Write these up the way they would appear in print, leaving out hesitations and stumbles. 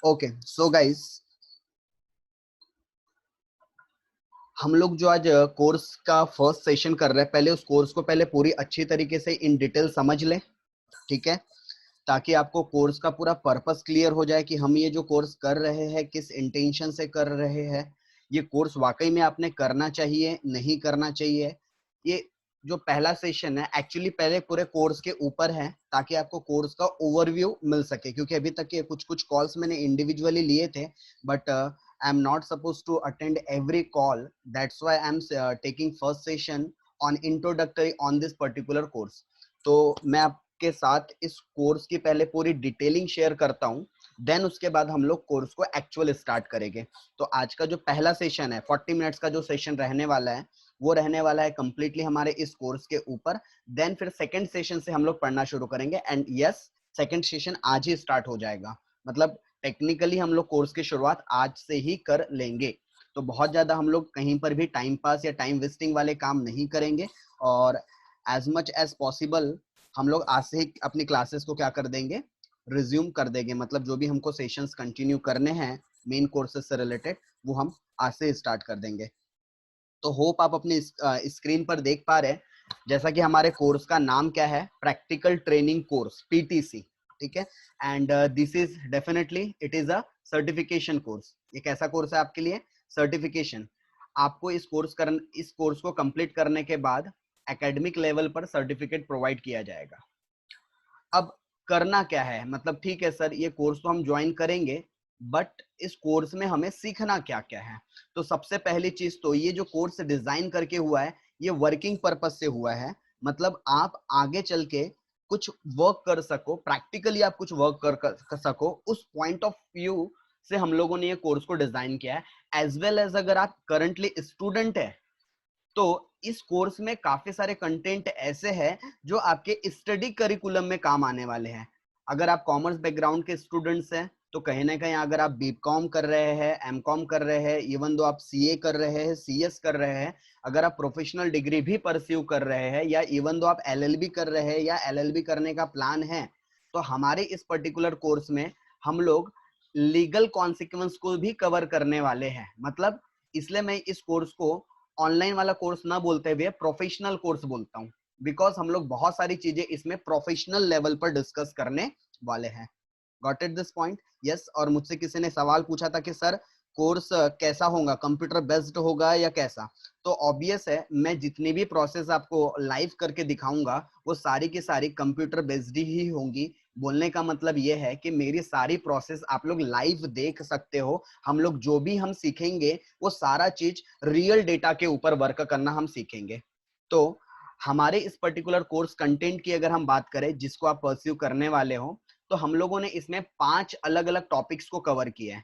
Okay so guys, हम लोग जो आज कोर्स का फर्स्ट सेशन कर रहे हैं, पहले उस कोर्स को पहले पूरी अच्छी तरीके से इन डिटेल समझ लें, ठीक है, ताकि आपको कोर्स का पूरा पर्पस क्लियर हो जाए कि हम ये जो कोर्स कर रहे हैं किस इंटेंशन से कर रहे हैं, ये कोर्स वाकई में आपने करना चाहिए नहीं करना चाहिए। ये जो पहला सेशन है एक्चुअली पहले पूरे कोर्स के ऊपर है, ताकि आपको कोर्स का ओवरव्यू मिल सके, क्योंकि अभी तक के कुछ कुछ कॉल्स मैंने इंडिविजुअली लिए थे, but I am not suppose to attend every call, that's why I am taking first session on introductory on this particular course. तो मैं आपके साथ इस कोर्स की पहले पूरी डिटेलिंग शेयर करता हूँ, देन उसके बाद हम लोग कोर्स को एक्चुअल स्टार्ट करेंगे। तो आज का जो पहला सेशन है 40 मिनट्स का जो सेशन रहने वाला है, वो रहने वाला है कंप्लीटली हमारे इस कोर्स के ऊपर। देन फिर सेकंड सेशन से हम लोग पढ़ना शुरू करेंगे, एंड यस सेकंड सेशन आज ही स्टार्ट हो जाएगा, मतलब टेक्निकली हम लोग कोर्स की शुरुआत आज से ही कर लेंगे। तो बहुत ज्यादा हम लोग कहीं पर भी टाइम पास या टाइम वेस्टिंग वाले काम नहीं करेंगे, और एज मच एज पॉसिबल हम लोग आज से ही अपनी क्लासेस को क्या कर देंगे, रिज्यूम कर देंगे। मतलब जो भी हमको सेशंस कंटिन्यू करने हैं मेन कोर्सेज से रिलेटेड, वो हम आज से स्टार्ट कर देंगे। तो होप आप अपनी स्क्रीन पर देख पा रहे हैं, जैसा कि हमारे कोर्स का नाम क्या है, प्रैक्टिकल ट्रेनिंग कोर्स पीटीसी, ठीक है। And this is definitely it is a certification course. ये कैसा कोर्स है आपके लिए? सर्टिफिकेशन। आपको इस कोर्स को कंप्लीट करने के बाद एकेडमिक लेवल पर सर्टिफिकेट प्रोवाइड किया जाएगा। अब करना क्या है, मतलब ठीक है सर ये कोर्स तो हम ज्वाइन करेंगे, बट इस कोर्स में हमें सीखना क्या क्या है। तो सबसे पहली चीज तो ये जो कोर्स डिजाइन करके हुआ है, ये वर्किंग पर्पस से हुआ है। मतलब आप आगे चल के कुछ वर्क कर सको, प्रैक्टिकली आप कुछ वर्क कर सको, उस पॉइंट ऑफ व्यू से हम लोगों ने ये कोर्स को डिजाइन किया है। एज वेल एज अगर आप करंटली स्टूडेंट है, तो इस कोर्स में काफी सारे कंटेंट ऐसे हैं जो आपके स्टडी करिकुलम में काम आने वाले हैं। अगर आप कॉमर्स बैकग्राउंड के स्टूडेंट्स हैं, तो कहीं ना कहीं अगर आप बीकॉम कर रहे हैं, एमकॉम कर रहे हैं, इवन दो आप सीए कर रहे हैं, सीएस कर रहे हैं, अगर आप प्रोफेशनल डिग्री भी परस्यू कर रहे हैं, या इवन दो आप एलएलबी कर रहे हैं या एलएलबी करने का प्लान है, तो हमारे इस पर्टिकुलर कोर्स में हम लोग लीगल कॉन्सिक्वेंस को भी कवर करने वाले हैं। मतलब इसलिए मैं इस कोर्स को ऑनलाइन वाला कोर्स ना बोलते हुए प्रोफेशनल कोर्स बोलता हूँ, बिकॉज हम लोग बहुत सारी चीजें इसमें प्रोफेशनल लेवल पर डिस्कस करने वाले हैं। Got it this point? Yes. और मुझसे किसी ने सवाल पूछा था कि सर कोर्स कैसा होगा, कंप्यूटर बेस्ड होगा या कैसा? तो ऑब्वियस है, मैं जितनी भी प्रोसेस आपको लाइव करके दिखाऊंगा वो सारी की सारी कंप्यूटर बेस्ड ही होंगी। बोलने का मतलब ये है कि मेरी सारी प्रोसेस आप लोग लाइव देख सकते हो। हम लोग जो भी हम सीखेंगे वो सारा चीज रियल डेटा के ऊपर वर्क करना हम सीखेंगे। तो हमारे इस पर्टिकुलर कोर्स कंटेंट की अगर हम बात करें जिसको आप परस्यू करने वाले हो, तो हम लोगों ने इसमें 5 अलग अलग टॉपिक्स को कवर किया है।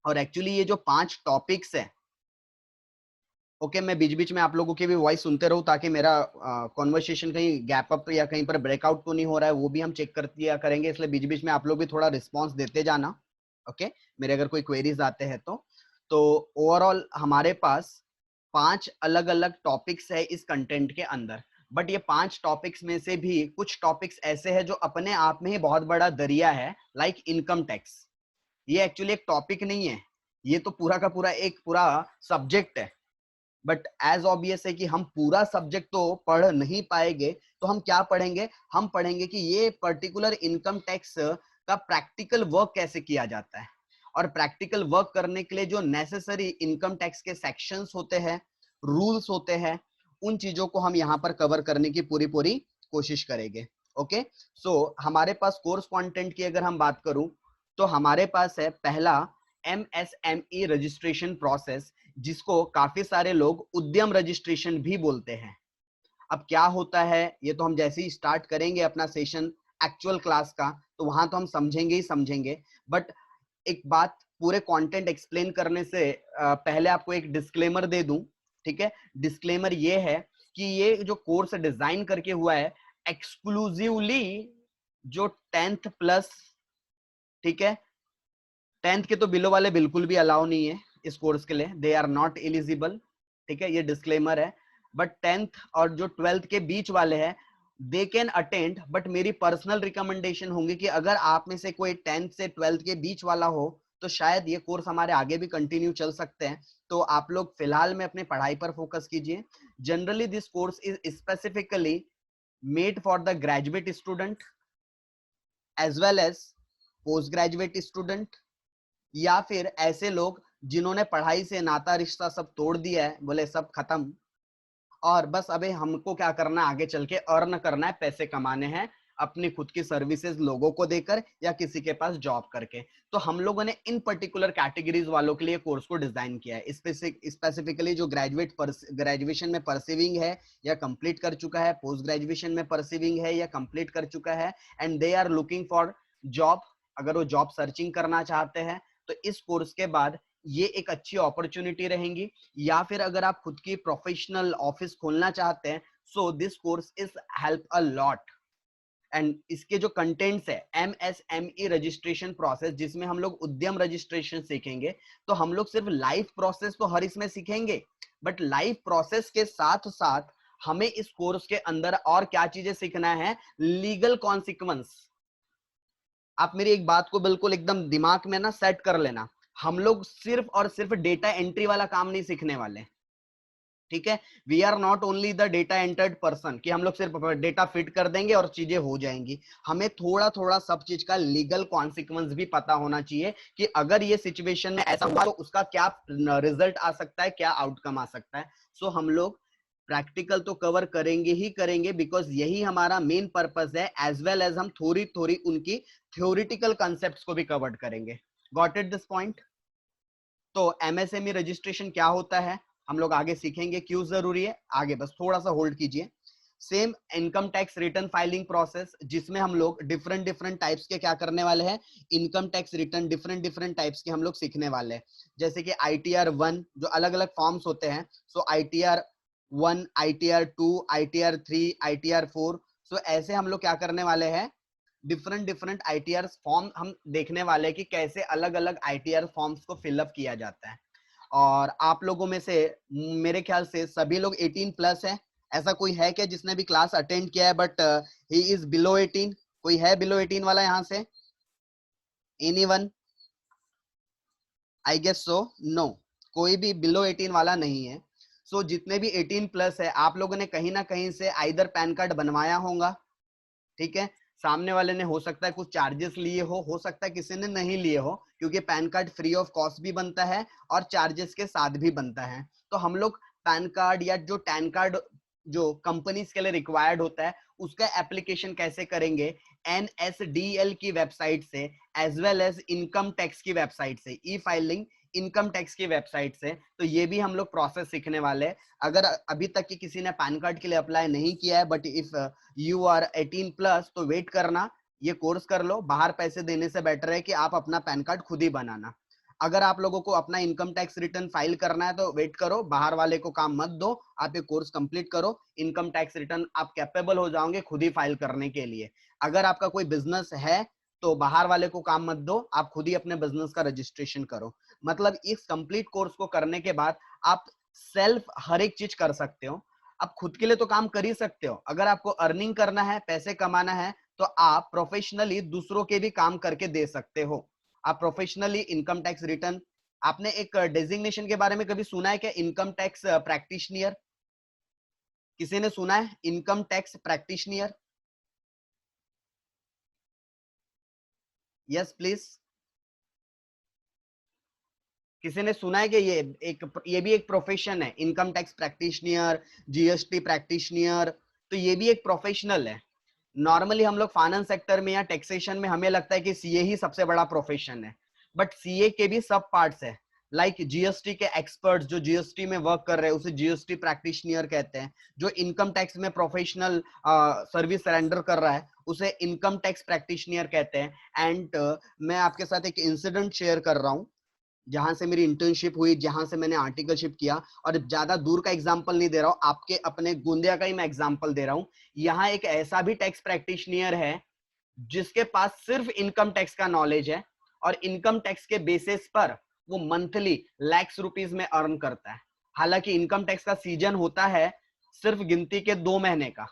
और एक्चुअली ये जो 5 टॉपिक्स है, ओके, मैं बीच बीच में आप लोगों की भी वॉइस सुनते रहूं ताकि मेरा कॉन्वर्सेशन कहीं गैप अप या कहीं पर ब्रेकआउट तो नहीं हो रहा है, वो भी हम चेक कर दिया करेंगे। इसलिए बीच बीच में आप लोग भी थोड़ा रिस्पॉन्स देते जाना, ओके, मेरे अगर कोई क्वेरीज आते हैं तो ओवरऑल हमारे पास 5 अलग अलग टॉपिक्स है इस कंटेंट के अंदर। बट ये 5 टॉपिक्स में से भी कुछ टॉपिक्स ऐसे हैं जो अपने आप में ही बहुत बड़ा दरिया है, लाइक इनकम टैक्स। ये एक्चुअली एक टॉपिक नहीं है, ये तो पूरा का पूरा एक पूरा सब्जेक्ट है। बट एज ऑब्वियस है कि हम पूरा सब्जेक्ट तो पढ़ नहीं पाएंगे, तो हम क्या पढ़ेंगे? हम पढ़ेंगे कि ये पर्टिकुलर इनकम टैक्स का प्रैक्टिकल वर्क कैसे किया जाता है, और प्रैक्टिकल वर्क करने के लिए जो नेसेसरी इनकम टैक्स के सेक्शंस होते हैं, रूल्स होते हैं, उन चीजों को हम यहाँ पर कवर करने की पूरी पूरी कोशिश करेंगे। ओके, सो हमारे पास कोर्स कंटेंट की अगर हम बात करूं, तो हमारे पास है पहला MSME रजिस्ट्रेशन प्रोसेस, जिसको काफी सारे लोग उद्यम रजिस्ट्रेशन भी बोलते हैं। अब क्या होता है ये तो हम जैसे ही स्टार्ट करेंगे अपना सेशन एक्चुअल क्लास का, तो वहां तो हम समझेंगे ही समझेंगे। बट एक बात पूरे कंटेंट एक्सप्लेन करने से पहले आपको एक डिस्क्लेमर दे दूं, ठीक है। डिस्क्लेमर ये है कि ये जो कोर्स डिजाइन करके हुआ है एक्सक्लूसिवली जो 10th प्लस, ठीक है, 10th के तो बिलो वाले बिल्कुल भी अलाउ नहीं है इस कोर्स के लिए, दे आर नॉट एलिजिबल, ठीक है, ये डिस्क्लेमर है। बट 10th और जो 12th के बीच वाले हैं दे कैन अटेंड, बट मेरी पर्सनल रिकमेंडेशन होंगी कि अगर आप में से कोई 10th से 12th के बीच वाला हो तो शायद ये कोर्स हमारे आगे भी कंटिन्यू चल सकते हैं। तो आप लोग फिलहाल में अपनी पढ़ाई पर फोकस कीजिए। Generally this course is specifically made for the graduate student as well as post graduate student, या फिर ऐसे लोग जिन्होंने पढ़ाई से नाता रिश्ता सब तोड़ दिया है, बोले सब खत्म और बस अभी हमको क्या करना है, आगे चल के अर्न करना है, पैसे कमाने हैं अपनी खुद की सर्विसेज लोगों को देकर या किसी के पास जॉब करके। तो हम लोगों ने इन पर्टिकुलर कैटेगरीज वालों के लिए कोर्स को डिजाइन किया है। स्पेसिफिकली जो ग्रेजुएशन में परसीविंग है या कंप्लीट कर चुका है, पोस्ट ग्रेजुएशन में परसीविंग है या कंप्लीट कर चुका है, and they are looking for job, अगर वो जॉब सर्चिंग करना चाहते हैं तो इस कोर्स के बाद ये एक अच्छी अपॉर्चुनिटी रहेंगी। या फिर अगर आप खुद की प्रोफेशनल ऑफिस खोलना चाहते हैं, so this course is help a lot. And इसके जो कंटेंट्स है, MSME रजिस्ट्रेशन प्रोसेस, जिसमें हम लोग उद्यम रजिस्ट्रेशन सीखेंगे। तो हम लोग सिर्फ लाइव प्रोसेस तो हर इसमें सीखेंगे, बट लाइव प्रोसेस के साथ साथ हमें इस कोर्स के अंदर और क्या चीजें सीखना है, लीगल कॉन्सिक्वेंस। आप मेरी एक बात को बिल्कुल एकदम दिमाग में ना सेट कर लेना, हम लोग सिर्फ और सिर्फ डेटा एंट्री वाला काम नहीं सीखने वाले, ठीक है। We are not only the data entered person कि हम लोग सिर्फ डेटा फिट कर देंगे और चीजें हो जाएंगी। हमें थोड़ा थोड़ा सब चीज का लीगल कॉन्सिक्वेंस भी पता होना चाहिए कि अगर ये सिचुएशन में ऐसा हुआ तो उसका क्या रिजल्ट आ सकता है, क्या आउटकम आ सकता है। सो हम लोग प्रैक्टिकल तो कवर करेंगे ही करेंगे, बिकॉज यही हमारा मेन पर्पस है, एज वेल एज हम थोड़ी थोड़ी उनकी थ्योरिटिकल कॉन्सेप्ट्स को भी कवर करेंगे। Got it this point. तो MSME रजिस्ट्रेशन क्या होता है हम लोग आगे सीखेंगे, क्यों जरूरी है आगे, बस थोड़ा सा होल्ड कीजिए। Same income tax return filing process, जिसमें हम लोग डिफरेंट डिफरेंट टाइप्स के क्या करने वाले हैं, income tax return different different types के हम लोग सीखने वाले हैं। जैसे कि ITR 1 जो अलग अलग फॉर्म्स होते हैं, सो ITR 1, ITR 2, ITR 3, ITR 4। सो ऐसे हम लोग क्या करने वाले हैं, डिफरेंट डिफरेंट ITR फॉर्म हम देखने वाले हैं कि कैसे अलग अलग ITR फॉर्म्स को फिलअप किया जाता है। और आप लोगों में से मेरे ख्याल से सभी लोग 18 प्लस है। ऐसा कोई है क्या जिसने भी क्लास अटेंड किया है बट ही इज बिलो 18? कोई है बिलो 18 वाला यहाँ से? Anyone? I guess so no, कोई भी बिलो 18 वाला नहीं है। सो जितने भी 18 प्लस है, आप लोगों ने कहीं ना कहीं से आइदर पैन कार्ड बनवाया होगा, ठीक है। सामने वाले ने हो सकता है कुछ चार्जेस लिए हो सकता है किसी ने नहीं लिए हो, क्योंकि pan card free of cost भी बनता है और चार्जेस के साथ भी बनता है। तो हम लोग पैन कार्ड या जो टैन कार्ड जो कंपनीज के लिए रिक्वायर्ड होता है, उसका एप्लीकेशन कैसे करेंगे, NSDL की वेबसाइट से as well as income tax की वेबसाइट से, ई फाइलिंग इनकम टैक्स की वेबसाइट से। तो ये भी हम लोग प्रोसेस सीखने वाले हैं। अगर अभी तक की किसी ने पैन कार्ड के लिए अप्लाई नहीं किया है, but if you are 18 plus, तो वेट करना, ये कोर्स कर लो। बाहर पैसे देने से बेटर है कि आप अपना पैन कार्ड खुद ही बनाना। अगर आप लोगों को अपना इनकम टैक्स रिटर्न फाइल करना है तो वेट करो, बाहर वाले को काम मत दो, आप ये कोर्स कंप्लीट करो। इनकम टैक्स रिटर्न आप कैपेबल हो जाओगे खुद ही फाइल करने के लिए। अगर आपका कोई बिजनेस है तो बाहर वाले को काम मत दो, आप खुद ही अपने बिजनेस का रजिस्ट्रेशन करो। मतलब इस कंप्लीट कोर्स को करने के बाद आप सेल्फ हर एक चीज कर सकते हो। आप खुद के लिए तो काम कर ही सकते हो, अगर आपको अर्निंग करना है, पैसे कमाना है, तो आप प्रोफेशनली दूसरों के भी काम करके दे सकते हो। आप प्रोफेशनली इनकम टैक्स रिटर्न, आपने एक डेजिग्नेशन के बारे में कभी सुना है क्या, इनकम टैक्स प्रैक्टिशनियर? किसी ने सुना है income tax practitioner? Yes please. किसी ने सुना है कि ये भी एक प्रोफेशन है, इनकम टैक्स प्रैक्टिशनियर, GST प्रैक्टिशनियर। तो ये भी एक प्रोफेशनल है। नॉर्मली हम लोग फाइनेंस सेक्टर में या टैक्सेशन में हमें लगता है कि सीए ही सबसे बड़ा प्रोफेशन है, बट सीए के भी सब पार्ट्स है। लाइक जीएसटी के एक्सपर्ट्स जो जीएसटी में वर्क कर रहे हैं उसे जीएसटी प्रैक्टिशनियर कहते हैं। जो इनकम टैक्स में प्रोफेशनल सर्विस रेंडर कर रहा है उसे इनकम टैक्स प्रैक्टिशनियर कहते हैं। एंड मैं आपके साथ एक इंसिडेंट शेयर कर रहा हूँ जहां से मेरी इंटर्नशिप हुई, जहां से मैंने आर्टिकलशिप किया। और ज्यादा दूर का एग्जांपल नहीं दे रहा हूं, आपके अपने गोंदिया का ही मैं एग्जांपल दे रहा हूं। यहाँ एक ऐसा भी टैक्स प्रैक्टिशनियर है जिसके पास सिर्फ इनकम टैक्स का नॉलेज है, और इनकम टैक्स के बेसिस पर वो मंथली lakhs रुपीस में अर्न करता है। हालांकि इनकम टैक्स का सीजन होता है सिर्फ गिनती के 2 महीने का,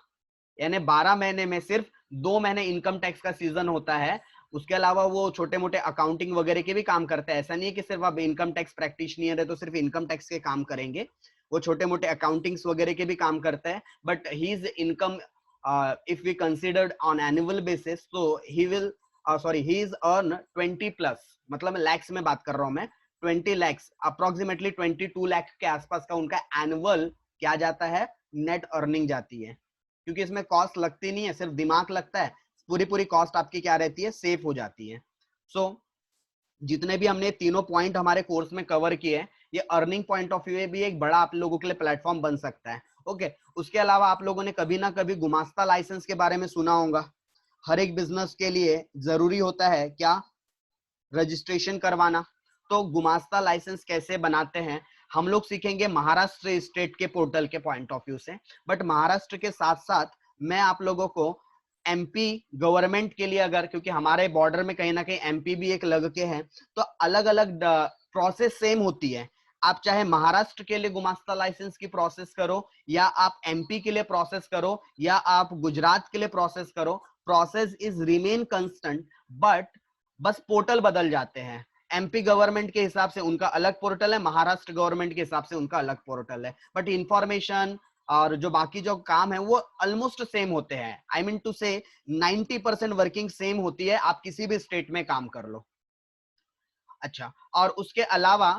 यानी 12 महीने में सिर्फ 2 महीने इनकम टैक्स का सीजन होता है, उसके अलावा वो छोटे मोटे अकाउंटिंग वगैरह के भी काम करते हैं। ऐसा नहीं है कि सिर्फ आप इनकम टैक्स प्रैक्टिशनर है तो सिर्फ इनकम टैक्स के काम करेंगे, वो छोटे मोटे अकाउंटिंग्स वगैरह के भी काम करते हैं। But he's income if we considered on annual basis तो he will he is earn 20 plus, मतलब लैक्स में बात कर रहा हूं मैं, 20 लैक्स अप्रोक्सीमेटली 22 लाख के आसपास का उनका एनुअल क्या जाता है, नेट अर्निंग जाती है। क्योंकि इसमें कॉस्ट लगती नहीं है, सिर्फ दिमाग लगता है, पूरी पूरी कॉस्ट आपकी क्या रहती है, सेफ हो जाती है। सो जितने भी हमने तीनों पॉइंट हमारे कोर्स में कवर किए हैं, ये अर्निंग पॉइंट ऑफ व्यू भी एक बड़ा आप लोगों के लिए प्लेटफॉर्म बन सकता है। ओके, उसके अलावा आप लोगों ने कभी ना कभी गुमास्ता लाइसेंस के बारे में सुना होगा। हर एक बिजनेस के लिए जरूरी होता है क्या, रजिस्ट्रेशन करवाना। तो गुमास्ता लाइसेंस कैसे बनाते हैं हम लोग सीखेंगे महाराष्ट्र स्टेट के पोर्टल के पॉइंट ऑफ व्यू से। बट महाराष्ट्र के साथ साथ मैं आप लोगों को एमपी गवर्नमेंट के लिए, अगर क्योंकि हमारे बॉर्डर में कहीं ना कहीं एमपी भी एक लग के है, तो अलग अलग प्रोसेस सेम होती है। आप चाहे महाराष्ट्र के लिए गुमास्ता लाइसेंस की प्रोसेस करो, या आप एमपी के लिए प्रोसेस करो, या आप गुजरात के लिए प्रोसेस करो, process is remain constant, but बस पोर्टल बदल जाते हैं। एमपी गवर्नमेंट के हिसाब से उनका अलग पोर्टल है, महाराष्ट्र गवर्नमेंट के हिसाब से उनका अलग पोर्टल है, बट इंफॉर्मेशन और जो बाकी जो काम है वो ऑलमोस्ट सेम होते हैं। आई मीन टू से 90% वर्किंग सेम होती है, आप किसी भी स्टेट में काम कर लो। अच्छा, और उसके अलावा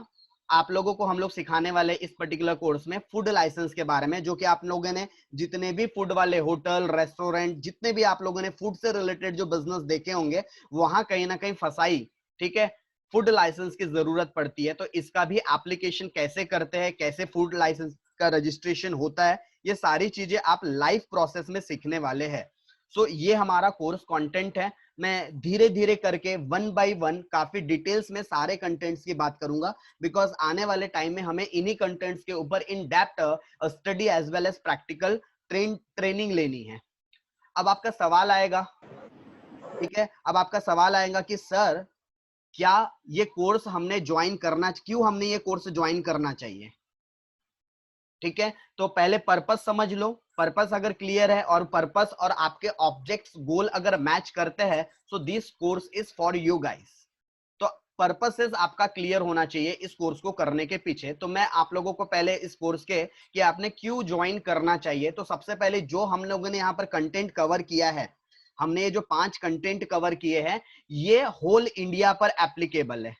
आप लोगों को हम लोग सिखाने वाले इस पर्टिकुलर कोर्स में फूड लाइसेंस के बारे में, जो कि आप लोगों ने जितने भी फूड वाले होटल रेस्टोरेंट, जितने भी आप लोगों ने फूड से रिलेटेड जो बिजनेस देखे होंगे, वहां कहीं ना कहीं फसाई, ठीक है, फूड लाइसेंस की जरूरत पड़ती है। तो इसका भी एप्लीकेशन कैसे करते हैं, कैसे फूड लाइसेंस का रजिस्ट्रेशन होता है, ये सारी चीजें आप लाइव प्रोसेस में सीखने वाले हैं। सो ये हमारा कोर्स कंटेंट है। मैं धीरे धीरे करके वन बाय वन काफी डिटेल्स में सारे कंटेंट्स की बात करूंगा, बिकॉज आने वाले टाइम में हमें इन्हीं कंटेंट्स के ऊपर in depth study as well as practical training लेनी है। अब आपका सवाल आएगा, ठीक है, अब आपका सवाल आएगा कि सर क्या ये कोर्स हमने ज्वाइन करना, क्यों हमने ये कोर्स ज्वाइन करना चाहिए। ठीक है, तो पहले पर्पस समझ लो। पर्पस अगर क्लियर है और पर्पस और आपके ऑब्जेक्ट्स गोल अगर मैच करते हैं, so this course is for you guys. तो पर्पसेस आपका क्लियर होना चाहिए इस कोर्स को करने के पीछे। तो मैं आप लोगों को पहले इस कोर्स के कि आपने क्यों ज्वाइन करना चाहिए, तो सबसे पहले जो हम लोगों ने यहाँ पर कंटेंट कवर किया है, हमने ये जो 5 कंटेंट कवर किए हैं, ये होल इंडिया पर एप्लीकेबल है।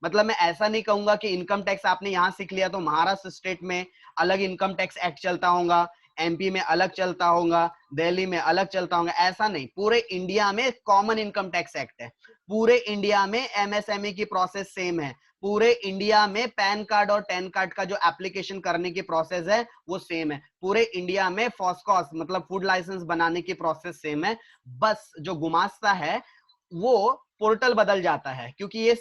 मतलब मैं ऐसा नहीं कहूंगा कि इनकम टैक्स आपने यहां सीख लिया तो महाराष्ट्र स्टेट में अलग इनकम टैक्स एक्ट चलता होगा, एमपी में अलग चलता होगा, दिल्ली में अलग चलता होगा, ऐसा नहीं। पूरे इंडिया में कॉमन इनकम टैक्स एक्ट है, पूरे इंडिया में एमएसएमई की प्रोसेस सेम है, पूरे इंडिया में पैन कार्ड और टेन कार्ड का जो एप्लीकेशन करने की प्रोसेस है वो सेम है, पूरे इंडिया में फॉस्कॉस मतलब फूड लाइसेंस बनाने की प्रोसेस सेम है। बस जो गुमास्ता है वो पोर्टल बदल जाता है, क्योंकि ये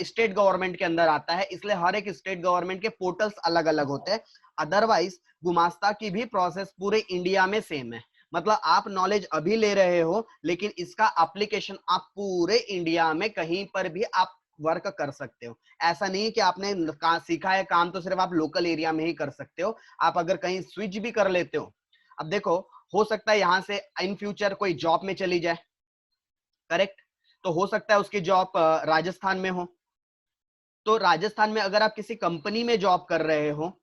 स्टेट गवर्नमेंट के अंदर आता है, इसलिए हर एक स्टेट गवर्नमेंट के पोर्टल्स अलग अलग होते हैं। अदरवाइज गुमास्ता की भी प्रोसेस पूरे इंडिया में सेम है। मतलब आप नॉलेज अभी ले रहे हो, लेकिन इसका एप्लीकेशन आप पूरे इंडिया में कहीं पर भी आप वर्क कर सकते हो। ऐसा नहीं कि आपने सीखा है काम तो सिर्फ आप लोकल एरिया में ही कर सकते हो, आप अगर कहीं स्विच भी कर लेते हो। अब देखो, हो सकता है यहां से इन फ्यूचर कोई जॉब में चली जाए, करेक्ट, तो हो सकता है उसकी जॉब राजस्थान में हो। तो राजस्थान में अगर आप किसी कंपनी में जॉब कर रहे हो,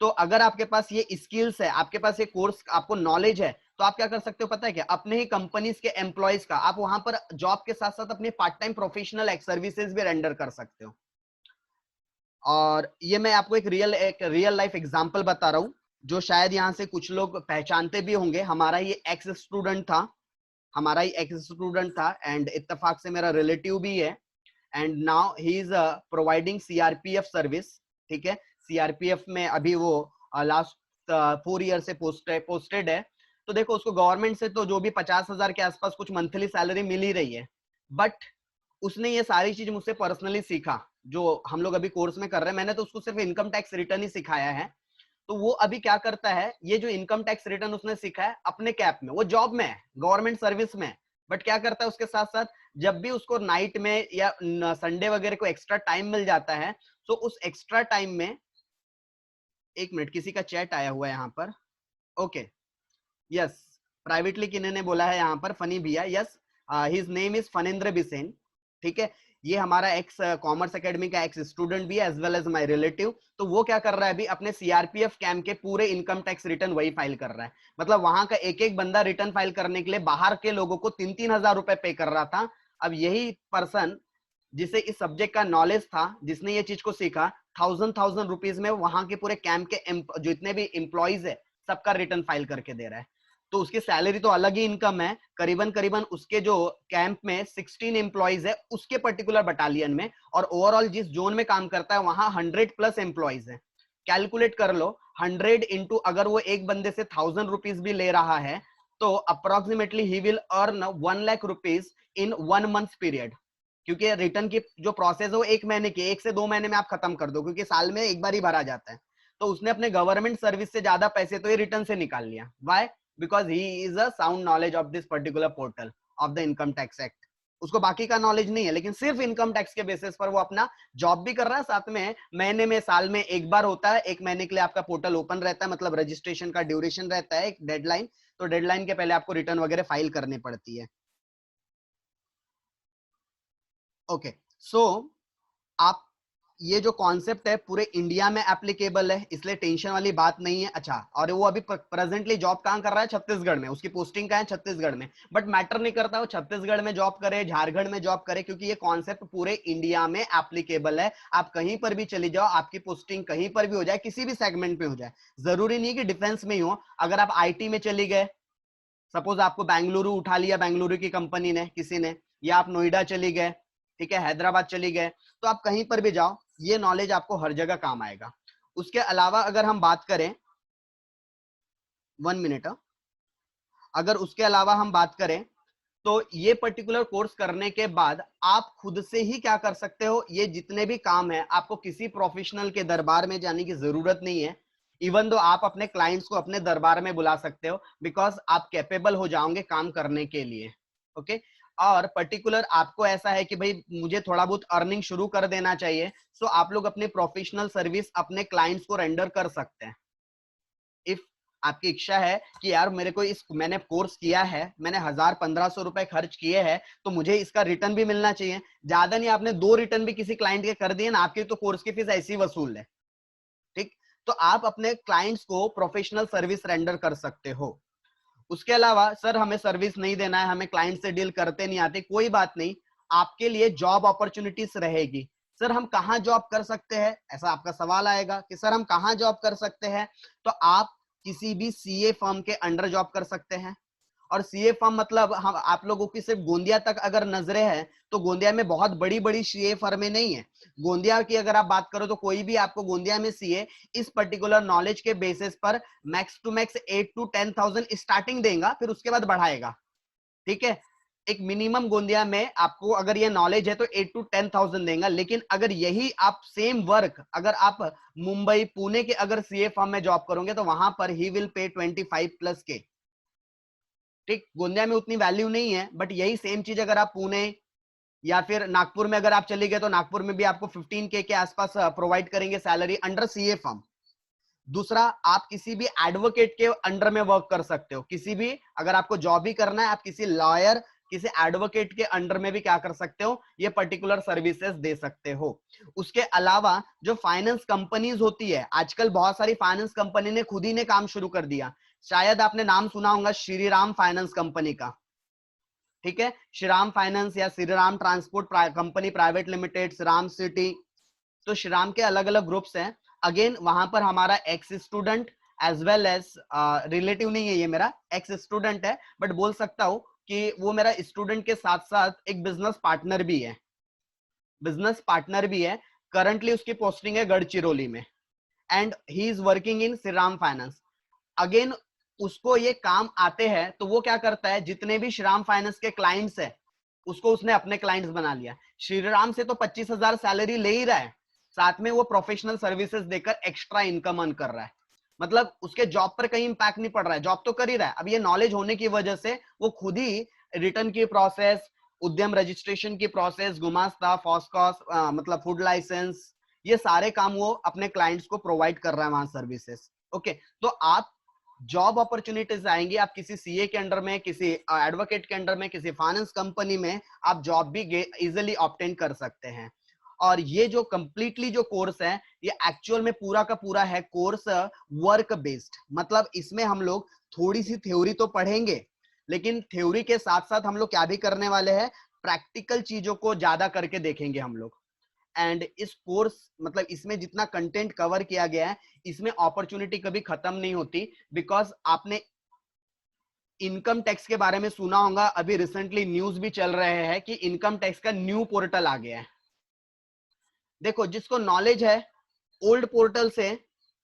तो अगर आपके पास ये स्किल्स है, आपके पास ये कोर्स, आपको नॉलेज है, तो आप क्या कर सकते हो पता है क्या, अपने ही कंपनीज के एम्प्लॉयज का आप वहां पर जॉब के साथ साथ अपने पार्ट टाइम प्रोफेशनल सर्विसेज भी रेंडर कर सकते हो। और ये मैं आपको एक रियल लाइफ एग्जांपल बता रहा हूं, जो शायद यहां से कुछ लोग पहचानते भी होंगे। हमारा ये एक्स स्टूडेंट था, हमारा ही एक्स स्टूडेंट था, एंड इत्तेफाक से मेरा रिलेटिव भी है, and now he is providing CRPF service. ठीक है, सीआरपीएफ में अभी वो लास्ट 4 ईयर से पोस्टेड है। तो देखो, उसको गवर्नमेंट से तो जो भी 50,000 के आसपास कुछ मंथली सैलरी मिल ही रही है, बट उसने ये सारी चीज मुझसे पर्सनली सीखा, जो हम लोग अभी कोर्स में कर रहे हैं। मैंने तो उसको सिर्फ इनकम टैक्स रिटर्न ही सिखाया है। तो वो अभी क्या करता है, ये जो इनकम टैक्स रिटर्न उसने सीखा है अपने कैप में, वो जॉब में है, गवर्नमेंट सर्विस में, बट क्या करता है उसके साथ साथ जब भी उसको नाइट में या संडे वगैरह को एक्स्ट्रा टाइम मिल जाता है, तो उस एक्स्ट्रा टाइम में, एक मिनट, किसी का चैट आया हुआ है यहाँ पर, ओके, यस, प्राइवेटली किन्होंने बोला है यहाँ पर, फनी भैया, yes, his name is Phanendra Bisen, ठीक है। ये हमारा एक्स कॉमर्स एकेडमी का एक्स स्टूडेंट भी है as well as my relative. तो वो क्या कर रहा है अभी, अपने सीआरपीएफ कैंप के पूरे इनकम टैक्स रिटर्न वही फाइल कर रहा है। मतलब वहां का एक एक बंदा रिटर्न फाइल करने के लिए बाहर के लोगों को 3-3 हजार रुपए पे कर रहा था। अब यही पर्सन जिसे इस सब्जेक्ट का नॉलेज था, जिसने ये चीज को सीखा, 1000 रुपीज में वहां के पूरे कैंप के जितने भी एम्प्लॉइज है सबका रिटर्न फाइल करके दे रहा है। तो उसकी सैलरी तो अलग ही इनकम है, करीबन करीबन उसके जो कैंप में 16 एम्प्लॉइज है उसके पर्टिकुलर बटालियन में, और ओवरऑल जिस जोन में काम करता है वहां 100+ एम्प्लॉइज है। कैलकुलेट कर लो, 100 इंटू अगर वो एक बंदे से 1000 रुपीज भी ले रहा है तो approximately he will earn 1 lakh rupees in 1 month period. क्योंकि रिटर्न की जो प्रोसेस है वो 1 महीने की, 1 से 2 महीने में आप खत्म कर दो, क्योंकि साल में एक बार ही भरा जाता है। तो उसने अपने गवर्नमेंट सर्विस से ज्यादा पैसे तो ये रिटर्न से निकाल लिया। Why? Because he is a sound knowledge of this particular portal of the income tax act. उसको बाकी का नॉलेज नहीं है, लेकिन सिर्फ इनकम टैक्स के बेसिस पर वो अपना जॉब भी कर रहा है, साथ में महीने में, साल में एक बार होता है, 1 महीने के लिए आपका पोर्टल ओपन रहता है, मतलब रजिस्ट्रेशन का ड्यूरेशन रहता है, एक डेडलाइन। तो डेडलाइन के पहले आपको रिटर्न वगैरह फाइल करनी पड़ती है। ओके, सो आप ये जो कॉन्सेप्ट है पूरे इंडिया में एप्लीकेबल है, इसलिए टेंशन वाली बात नहीं है। अच्छा, और वो अभी प्रेजेंटली जॉब कहां कर रहा है? छत्तीसगढ़ में। उसकी पोस्टिंग कहां है? छत्तीसगढ़ में। बट मैटर नहीं करता वो छत्तीसगढ़ में जॉब करे, झारखंड में जॉब करे, क्योंकि ये कॉन्सेप्ट पूरे इंडिया में एप्लीकेबल है। आप कहीं पर भी चली जाओ, आपकी पोस्टिंग कहीं पर भी हो जाए, किसी भी सेगमेंट में हो जाए, जरूरी नहीं कि डिफेंस में ही हो। अगर आप आईटी में चली गए, सपोज आपको बेंगलुरु उठा लिया बेंगलुरु की कंपनी ने, किसी ने, या आप नोएडा चली गए, ठीक है, हैदराबाद चली गए, तो आप कहीं पर भी जाओ, ये नॉलेज आपको हर जगह काम आएगा। उसके अलावा अगर हम बात करें, 1 मिनट, अगर उसके अलावा हम बात करें तो ये पर्टिकुलर कोर्स करने के बाद आप खुद से ही क्या कर सकते हो, ये जितने भी काम है आपको किसी प्रोफेशनल के दरबार में जाने की जरूरत नहीं है। इवन दो आप अपने क्लाइंट्स को अपने दरबार में बुला सकते हो, बिकॉज आप कैपेबल हो जाओगे काम करने के लिए। ओके, और पर्टिकुलर आपको ऐसा है कि भाई मुझे थोड़ा बहुत अर्निंग शुरू कर देना चाहिए, सो आप लोग अपनी प्रोफेशनल सर्विस अपने क्लाइंट्स को रेंडर कर सकते हैं। इफ आपकी इच्छा है कि यार मेरे को मैंने कोर्स किया है, मैंने 1000-1500 रुपए खर्च किए हैं, तो मुझे इसका रिटर्न भी मिलना चाहिए। ज्यादा नहीं, आपने 2 रिटर्न भी किसी क्लाइंट के कर दिए ना, आपकी तो कोर्स की फीस ऐसी वसूल है। ठीक, तो आप अपने क्लाइंट्स को प्रोफेशनल सर्विस रेंडर कर सकते हो। उसके अलावा सर हमें सर्विस नहीं देना है, हमें क्लाइंट से डील करते नहीं आते, कोई बात नहीं, आपके लिए जॉब अपॉर्चुनिटीज रहेगी। सर हम कहां जॉब कर सकते हैं, ऐसा आपका सवाल आएगा कि सर हम कहां जॉब कर सकते हैं। तो आप किसी भी सीए फर्म के अंडर जॉब कर सकते हैं। और सीए फर्म मतलब हम आप लोगों की सिर्फ गोंदिया तक अगर नजरें हैं तो गोंदिया में बहुत बड़ी बड़ी सीए फर्में नहीं है। गोंदिया की अगर आप बात करो तो कोई भी आपको गोंदिया में सीए इस पर्टिकुलर नॉलेज के बेसिस पर max to max 8 to 10,000 starting देगा, फिर उसके बाद बढ़ाएगा। ठीक है, एक मिनिमम गोंदिया में आपको अगर ये नॉलेज है तो 8 to 10,000 देगा। लेकिन अगर यही आप सेम वर्क अगर आप मुंबई पुणे के अगर सीए फर्म में जॉब करोगे तो वहां पर ही विल पे 25+ के। ठीक, गोंदिया में उतनी वैल्यू नहीं है, बट यही सेम चीज अगर आप पुणे या फिर नागपुर में अगर आप चले गए तो नागपुर में भी आपको 15K के आसपास प्रोवाइड करेंगे सैलरी अंडर सीए फर्म। दूसरा, आप किसी भी एडवोकेट के अंडर में वर्क कर सकते हो। किसी भी अगर आपको जॉब ही करना है, आप किसी लॉयर, किसी एडवोकेट के अंडर में भी क्या कर सकते हो, ये पर्टिकुलर सर्विसेज दे सकते हो। उसके अलावा जो फाइनेंस कंपनीज होती है, आजकल बहुत सारी फाइनेंस कंपनी ने खुद ही ने काम शुरू कर दिया। शायद आपने नाम सुना होगा श्रीराम फाइनेंस कंपनी का। ठीक है, श्रीराम फाइनेंस या Shriram transport company private limited, Shriram city, तो श्रीराम के अलग अलग ग्रुप्स हैं। अगेन वहां पर हमारा ex student as well as relative नहीं है, ये मेरा एक्स स्टूडेंट है, बट बोल सकता हूं कि वो मेरा स्टूडेंट के साथ साथ एक बिजनेस पार्टनर भी है। बिजनेस पार्टनर भी है, करंटली उसकी पोस्टिंग है गढ़चिरौली में, and he is working in Shriram finance. Again उसको ये काम आते हैं तो वो क्या करता है, जितने भी श्रीराम फाइनेंस के क्लाइंट्स है उसको उसने अपने क्लाइंट्स बना लिया। श्रीराम से तो 25,000 सैलरी ले ही रहा है, साथ में वो प्रोफेशनल सर्विसेज देकर एक्स्ट्रा इनकम अर्न कर रहा है। मतलब उसके जॉब पर कहीं इंपैक्ट नहीं पड़ रहा है, जॉब तो कर ही रहा है। अब ये नॉलेज होने की वजह से वो खुद ही रिटर्न की प्रोसेस, उद्यम रजिस्ट्रेशन की प्रोसेस, गुमास्ता, फॉस्कॉस मतलब फूड लाइसेंस, ये सारे काम वो अपने क्लाइंट्स को प्रोवाइड कर रहा है वहां सर्विसेज। ओके, तो आप जॉब अपॉर्चुनिटीज आएंगी, आप किसी सीए के अंडर में, किसी एडवोकेट के अंडर में, किसी फाइनेंस कंपनी में आप जॉब भी इजिली ऑब्टेन कर सकते हैं। और ये जो कंप्लीटली जो कोर्स है ये एक्चुअल में पूरा का पूरा है कोर्स वर्क बेस्ड, मतलब इसमें हम लोग थोड़ी सी थ्योरी तो पढ़ेंगे, लेकिन थ्योरी के साथ साथ हम लोग क्या भी करने वाले हैं, प्रैक्टिकल चीजों को ज्यादा करके देखेंगे हम लोग। एंड इस कोर्स मतलब इसमें जितना कंटेंट कवर किया गया है, इसमें अपॉर्चुनिटी कभी खत्म नहीं होती। बिकॉज आपने इनकम टैक्स के बारे में सुना होगा, अभी रिसेंटली न्यूज भी चल रहे हैं कि इनकम टैक्स का न्यू पोर्टल आ गया है। देखो, जिसको नॉलेज है ओल्ड पोर्टल से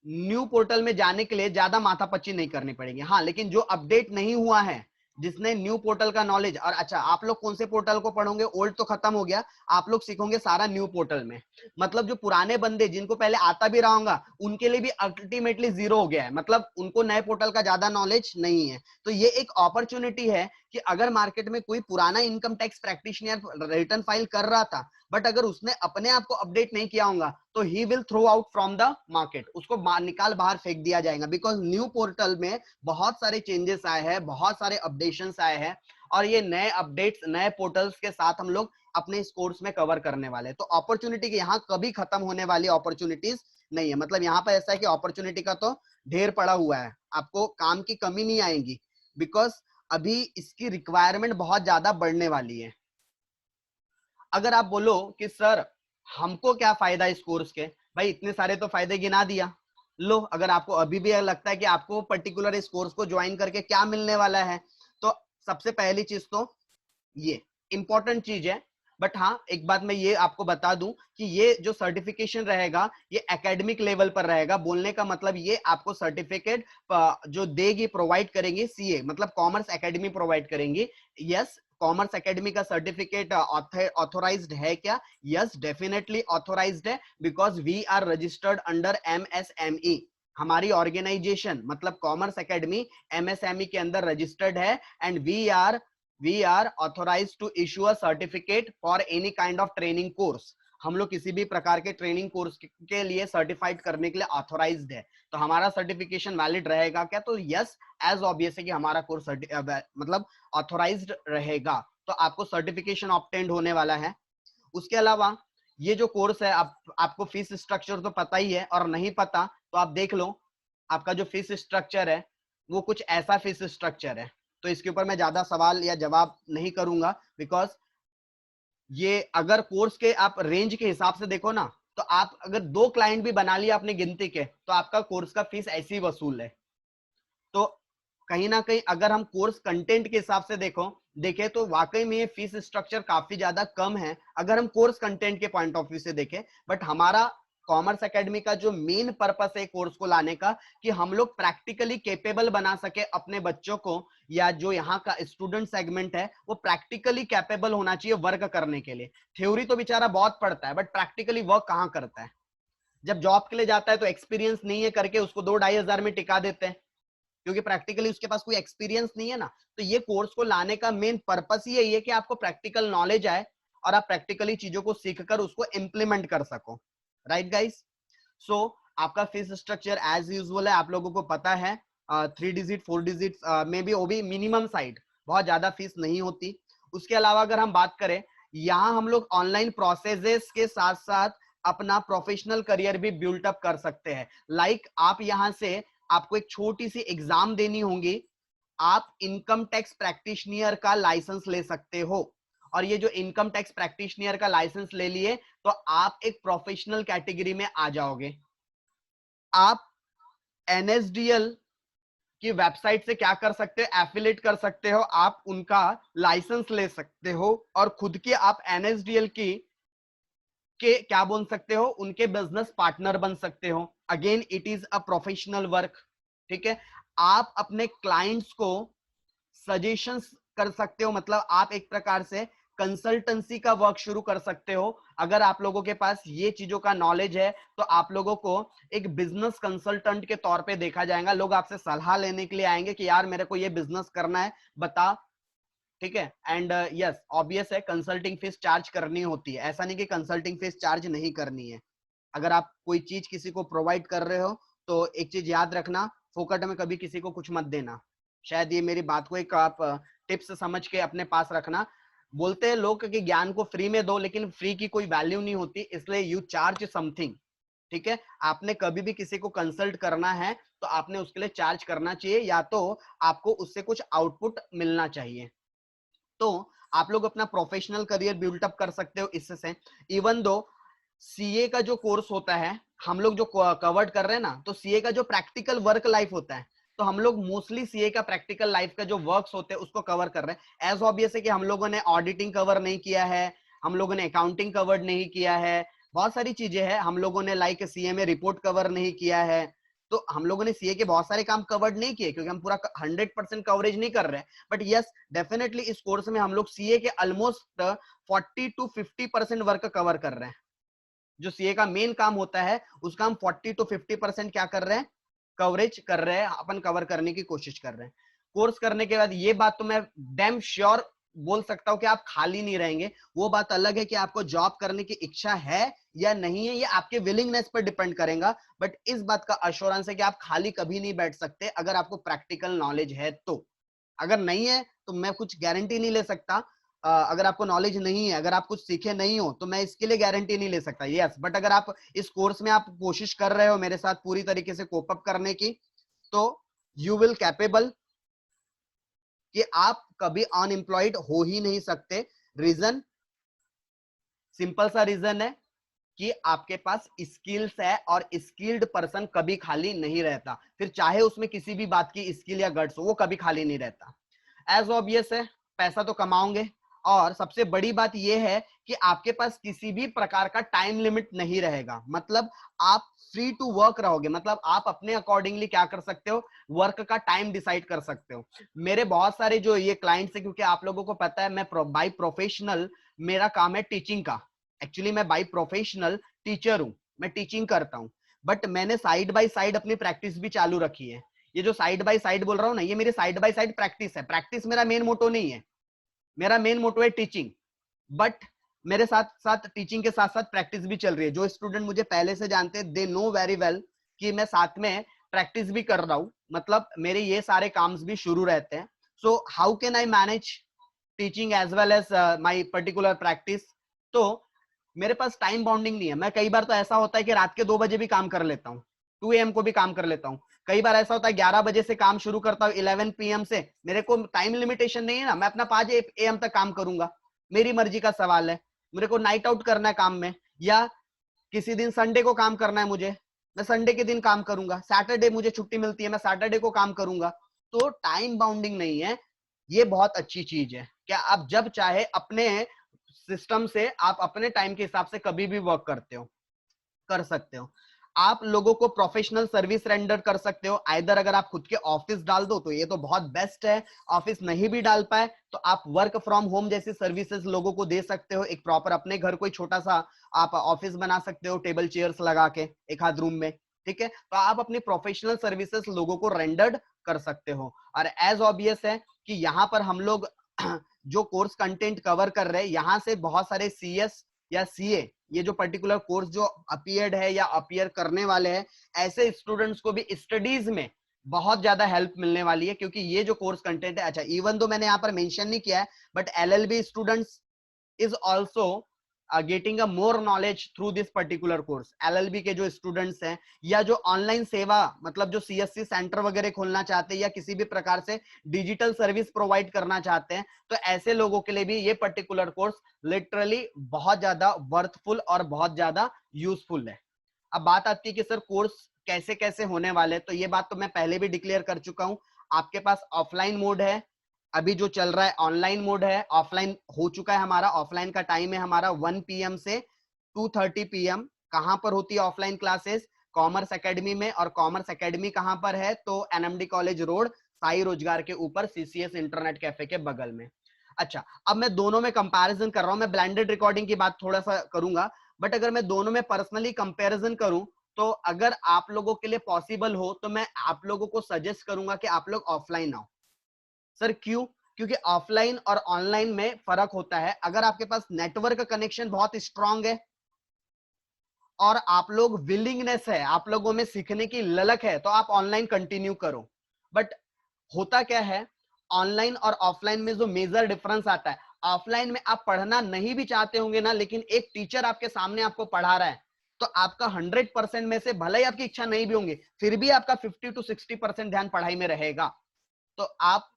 न्यू पोर्टल में जाने के लिए ज्यादा माथापच्ची नहीं करनी पड़ेगी। हाँ, लेकिन जो अपडेट नहीं हुआ है, जिसने न्यू पोर्टल का नॉलेज, और अच्छा आप लोग कौन से पोर्टल को पढ़ोगे, ओल्ड तो खत्म हो गया, आप लोग सीखोगे सारा न्यू पोर्टल में। मतलब जो पुराने बंदे जिनको पहले आता भी रहा होगा उनके लिए भी अल्टीमेटली जीरो हो गया है, मतलब उनको नए पोर्टल का ज्यादा नॉलेज नहीं है। तो ये एक अपॉर्चुनिटी है कि अगर मार्केट में कोई पुराना income tax practitioner return file कर रहा था, बट अगर उसने अपने आप को अपडेट नहीं किया होगा तो he will throw out from the market, उसको निकाल बाहर फेंक दिया जाएगा। बिकॉज न्यू पोर्टल में बहुत सारे चेंजेस आए हैं, बहुत सारे अपडेशंस आए हैं, और ये नए अपडेट्स नए पोर्टल्स के साथ हम लोग अपने इस कोर्स में कवर करने वाले हैं। तो अपॉर्चुनिटी यहाँ कभी खत्म होने वाली अपॉर्चुनिटीज नहीं है। मतलब यहाँ पर ऐसा है कि अपॉर्चुनिटी का तो ढेर पड़ा हुआ है, आपको काम की कमी नहीं आएगी। बिकॉज अभी इसकी रिक्वायरमेंट बहुत ज्यादा बढ़ने वाली है। अगर आप बोलो कि सर हमको क्या फायदा इस कोर्स के, भाई इतने सारे तो फायदे गिना दिया। लो, अगर आपको अभी भी लगता है कि आपको पर्टिकुलर इस कोर्स को ज्वाइन करके क्या मिलने वाला है, तो सबसे पहली चीज तो ये इंपॉर्टेंट चीज है। बट हाँ, एक बात मैं ये आपको बता दूं कि ये जो सर्टिफिकेशन रहेगा ये एकेडमिक लेवल पर रहेगा। बोलने का मतलब ये आपको सर्टिफिकेट जो देगी, प्रोवाइड करेंगे सीए, मतलब कॉमर्स एकेडमी प्रोवाइड करेंगी। यस, कॉमर्स एकेडमी का सर्टिफिकेट ऑथोराइज्ड है क्या? यस, डेफिनेटली ऑथोराइज्ड है, because we are registered under MSME. हमारी ऑर्गेनाइजेशन मतलब कॉमर्स एकेडमी एमएसएमई के अंदर रजिस्टर्ड है, and we are authorized to issue a certificate for any kind of training course. हम लोग किसी भी प्रकार के ट्रेनिंग कोर्स के लिए सर्टिफाइड करने के लिए ऑथोराइज्ड है। तो हमारा सर्टिफिकेशन वैलिड रहेगा क्या? तो यस, एज ऑब्वियस है कि हमारा कोर्स मतलब ऑथोराइज्ड रहेगा, तो आपको सर्टिफिकेशन ऑब्टेन्ड होने वाला है। उसके अलावा ये जो कोर्स है, आपको फीस स्ट्रक्चर तो पता ही है, और नहीं पता तो आप देख लो, आपका जो फीस स्ट्रक्चर है वो कुछ ऐसा फीस स्ट्रक्चर है। तो इसके ऊपर मैं ज्यादा सवाल या जवाब नहीं करूंगा, बिकॉज ये अगर कोर्स के आप रेंज के हिसाब से देखो ना, तो आप अगर 2 क्लाइंट भी बना लिया अपने गिनती के, तो आपका कोर्स का फीस ऐसे ही वसूल है। तो कहीं ना कहीं अगर हम कोर्स कंटेंट के हिसाब से देखें तो वाकई में ये फीस स्ट्रक्चर काफी ज्यादा कम है अगर हम कोर्स कंटेंट के पॉइंट ऑफ व्यू से देखें। बट हमारा कॉमर्स एकेडमी का जो मेन पर्पस है कोर्स को लाने का, कि हम लोग प्रैक्टिकली कैपेबल बना सके अपने बच्चों को, या जो यहाँ का स्टूडेंट सेगमेंट है वो प्रैक्टिकली कैपेबल होना चाहिए वर्क करने के लिए। थ्योरी तो बेचारा बहुत पढ़ता है, बट प्रैक्टिकली वर्क कहाँ करता है? जब जॉब के लिए जाता है तो एक्सपीरियंस नहीं है करके उसको 2-2.5 हजार में टिका देते हैं, क्योंकि प्रैक्टिकली उसके पास कोई एक्सपीरियंस नहीं है ना। तो ये कोर्स को लाने का मेन पर्पस ही यही है कि आपको प्रैक्टिकल नॉलेज आए और आप प्रैक्टिकली चीजों को सीखकर उसको इंप्लीमेंट कर सको। Right guys? सो आपका फीस स्ट्रक्चर एज यूजुअल है, आप लोगों को पता है, 3 डिजिट 4 डिजिट में भी, वो भी मिनिमम साइड, बहुत ज्यादा फीस नहीं होती। उसके अलावा अगर हम बात करें, यहाँ हम लोग ऑनलाइन प्रोसेसेस के साथ साथ अपना प्रोफेशनल करियर भी बिल्ट अप कर सकते हैं। लाइक आप यहाँ से, आपको एक छोटी सी एग्जाम देनी होगी, आप इनकम टैक्स प्रैक्टिशनर का लाइसेंस ले सकते हो। और ये जो इनकम टैक्स प्रैक्टिशनर का लाइसेंस ले लिए तो आप एक प्रोफेशनल कैटेगरी में आ जाओगे। आप एनएसडीएल की वेबसाइट से क्या कर सकते हो, एफिलेट कर सकते हो, आप उनका लाइसेंस ले सकते हो और खुद के आप एनएसडीएल की के क्या बोल सकते हो, उनके बिजनेस पार्टनर बन सकते हो। Again it is a professional work. ठीक है, आप अपने क्लाइंट्स को सजेशंस कर सकते हो, मतलब आप एक प्रकार से कंसल्टेंसी का वर्क शुरू कर सकते हो। अगर आप लोगों के पास ये चीजों का नॉलेज है तो आप लोगों को एक बिजनेस कंसल्टेंट के तौर पे देखा जाएगा। लोग आपसे सलाह लेने के लिए आएंगे कि यार मेरे को ये बिजनेस करना है, बता। ठीक है, एंड यस ऑब्वियस है कंसल्टिंग फीस चार्ज करनी होती है, ऐसा नहीं कि कंसल्टिंग फीस चार्ज नहीं करनी है। अगर आप कोई चीज किसी को प्रोवाइड कर रहे हो तो एक चीज याद रखना, फोकट में कभी किसी को कुछ मत देना। शायद ये मेरी बात को एक आप टिप्स समझ के अपने पास रखना। बोलते हैं लोग कि ज्ञान को फ्री में दो, लेकिन फ्री की कोई वैल्यू नहीं होती, इसलिए यू चार्ज समथिंग। ठीक है, आपने कभी भी किसी को कंसल्ट करना है तो आपने उसके लिए चार्ज करना चाहिए, या तो आपको उससे कुछ आउटपुट मिलना चाहिए। तो आप लोग अपना प्रोफेशनल करियर बिल्डअप कर सकते हो इससे। इवन दो सीए का जो कोर्स होता है, हम लोग जो कवर्ड कर रहे हैं ना, तो सीए का जो प्रैक्टिकल वर्क लाइफ होता है, तो हम लोग मोस्टली सीए का प्रैक्टिकल लाइफ का जो वर्क्स होते हैं उसको कवर कर रहे हैं। एज ऑब्वियस है कि हम लोगों ने ऑडिटिंग कवर नहीं किया है, हम लोगों ने अकाउंटिंग कवर नहीं किया है, बहुत सारी चीजें हैं। हम लोगों ने लाइक सीए में रिपोर्ट कवर नहीं किया है, तो हम लोगों ने सीए के बहुत सारे काम कवर्ड नहीं किए, क्योंकि हम पूरा 100% कवरेज नहीं कर रहे हैं। बट यस, डेफिनेटली इस कोर्स में हम लोग सीए के ऑलमोस्ट 40 to 50% वर्क कवर कर रहे हैं। जो सीए का मेन काम होता है उसका हम 40 to 50% क्या कर रहे हैं, कवरेज कर रहे हैं, अपन कवर करने की कोशिश कर रहे हैं। कोर्स करने के बाद ये बात तो मैं डैम श्योर बोल सकता हूं कि आप खाली नहीं रहेंगे। वो बात अलग है कि आपको जॉब करने की इच्छा है या नहीं है, ये आपके विलिंगनेस पर डिपेंड करेगा। बट इस बात का अश्योरेंस है कि आप खाली कभी नहीं बैठ सकते अगर आपको प्रैक्टिकल नॉलेज है तो। अगर नहीं है तो मैं कुछ गारंटी नहीं ले सकता। अगर आपको नॉलेज नहीं है, अगर आप कुछ सीखे नहीं हो, तो मैं इसके लिए गारंटी नहीं ले सकता। यस, बट अगर आप इस कोर्स में आप कोशिश कर रहे हो मेरे साथ पूरी तरीके से कोप अप करने की, तो यू विल कैपेबल कि आप कभी अनएम्प्लॉयड हो ही नहीं सकते। रीजन, सिंपल सा रीजन है कि आपके पास स्किल्स है, और स्किल्ड पर्सन कभी खाली नहीं रहता। फिर चाहे उसमें किसी भी बात की स्किल या गट्स हो, वो कभी खाली नहीं रहता। एज ऑब्वियस है, पैसा तो कमाओगे, और सबसे बड़ी बात यह है कि आपके पास किसी भी प्रकार का टाइम लिमिट नहीं रहेगा। मतलब आप फ्री टू वर्क रहोगे, मतलब आप अपने अकॉर्डिंगली क्या कर सकते हो, वर्क का टाइम डिसाइड कर सकते हो। मेरे बहुत सारे जो ये क्लाइंट्स है, क्योंकि आप लोगों को पता है मैं बाय प्रोफेशनल मेरा काम है टीचिंग का। एक्चुअली मैं बाय प्रोफेशनल टीचर हूं, मैं टीचिंग करता हूं, बट मैंने साइड बाय साइड अपनी प्रैक्टिस भी चालू रखी है। ये जो साइड बाय साइड बोल रहा हूं ना, ये मेरी साइड बाय साइड प्रैक्टिस है। प्रैक्टिस मेरा मेन मोटो नहीं है, मेरा मेन मोटो है टीचिंग। बट मेरे साथ साथ टीचिंग के साथ साथ प्रैक्टिस भी चल रही है। जो स्टूडेंट मुझे पहले से जानते हैं, दे नो वेरी वेल कि मैं साथ में प्रैक्टिस भी कर रहा हूं, मतलब मेरे ये सारे काम भी शुरू रहते हैं। So how can I manage teaching as well as my particular practice? तो मेरे पास टाइम बाउंडिंग नहीं है। मैं कई बार तो ऐसा होता है कि रात के 2 बजे भी काम कर लेता हूँ, 2 AM को भी काम कर लेता हूँ। कई बार ऐसा होता है 11 बजे से काम शुरू करता हूँ 11 PM से, मेरे को टाइम लिमिटेशन नहीं है ना, मैं अपना 5 AM तक काम करूंगा, मेरी मर्जी का सवाल है। मेरे को नाइट आउट करना है काम में, या किसी दिन संडे को काम करना है मुझे, मैं संडे के दिन काम करूंगा। सैटरडे मुझे छुट्टी मिलती है, मैं सैटरडे को काम करूंगा। तो टाइम बाउंडिंग नहीं है, ये बहुत अच्छी चीज है। क्या आप जब चाहे अपने सिस्टम से आप अपने टाइम के हिसाब से कभी भी वर्क करते हो, कर सकते हो। आप लोगों को प्रोफेशनल सर्विस रेंडर कर सकते हो। आइदर अगर आप खुद के ऑफिस डाल दो तो ये तो बहुत बेस्ट है, ऑफिस नहीं भी डाल पाए तो आप वर्क फ्रॉम होम जैसी सर्विसेज लोगों को दे सकते हो। एक प्रॉपर अपने घर कोई छोटा सा आप ऑफिस बना सकते हो, टेबल चेयर्स लगा के एक आध रूम में। ठीक है, तो आप अपनी प्रोफेशनल सर्विसेज लोगों को रेंडर्ड कर सकते हो। और एज ऑब्वियस है कि यहाँ पर हम लोग जो कोर्स कंटेंट कवर कर रहे हैं, यहाँ से बहुत सारे सीएस या सीए, ये जो पर्टिकुलर कोर्स जो अपीयर्ड है या अपीयर करने वाले हैं, ऐसे स्टूडेंट्स को भी स्टडीज में बहुत ज्यादा हेल्प मिलने वाली है। क्योंकि ये जो कोर्स कंटेंट है, अच्छा इवन दो मैंने यहाँ पर मेंशन नहीं किया है, but LLB students is also getting a more knowledge through this particular course. LLB के जो स्टूडेंट्स हैं, या जो ऑनलाइन सेवा, मतलब जो सीएससी सेंटर वगैरह खोलना चाहते हैं, या किसी भी प्रकार से डिजिटल सर्विस प्रोवाइड करना चाहते हैं, तो ऐसे लोगों के लिए भी ये पर्टिकुलर कोर्स लिटरली बहुत ज्यादा वर्थफुल और बहुत ज्यादा यूजफुल है। अब बात आती है कि सर कोर्स कैसे कैसे होने वाले, तो ये बात तो मैं पहले भी डिक्लेयर कर चुका हूं। आपके पास ऑफलाइन मोड है, अभी जो चल रहा है ऑनलाइन मोड है। ऑफलाइन हो चुका है हमारा, ऑफलाइन का टाइम है हमारा 1 PM से 2:30 PM। कहां पर होती है ऑफलाइन क्लासेस? कॉमर्स एकेडमी में। और कॉमर्स एकेडमी कहां पर है? तो एनएमडी कॉलेज रोड, साई रोजगार के ऊपर, सीसीएस इंटरनेट कैफे के बगल में। अच्छा, अब मैं दोनों में कंपैरिजन कर रहा हूं। मैं ब्लेंडेड रिकॉर्डिंग की बात थोड़ा सा करूंगा, बट अगर मैं दोनों में पर्सनली कंपैरिजन करूं, तो अगर आप लोगों के लिए पॉसिबल हो तो मैं आप लोगों को सजेस्ट करूंगा कि आप लोग ऑफलाइन आओ। सर क्यों? क्योंकि ऑफलाइन और ऑनलाइन में फर्क होता है। अगर आपके पास नेटवर्क कनेक्शन बहुत स्ट्रांग है, और आप लोग विलिंगनेस है, आप लोगों में सीखने की ललक है, तो आप ऑनलाइन कंटिन्यू करो। बट होता क्या है, ऑनलाइन और ऑफलाइन में जो मेजर डिफरेंस आता है, ऑफलाइन में आप पढ़ना नहीं भी चाहते होंगे ना, लेकिन एक टीचर आपके सामने आपको पढ़ा रहा है, तो आपका 100% में से भले ही आपकी इच्छा नहीं भी होंगे, फिर भी आपका 50 to 60% ध्यान पढ़ाई में रहेगा। तो आप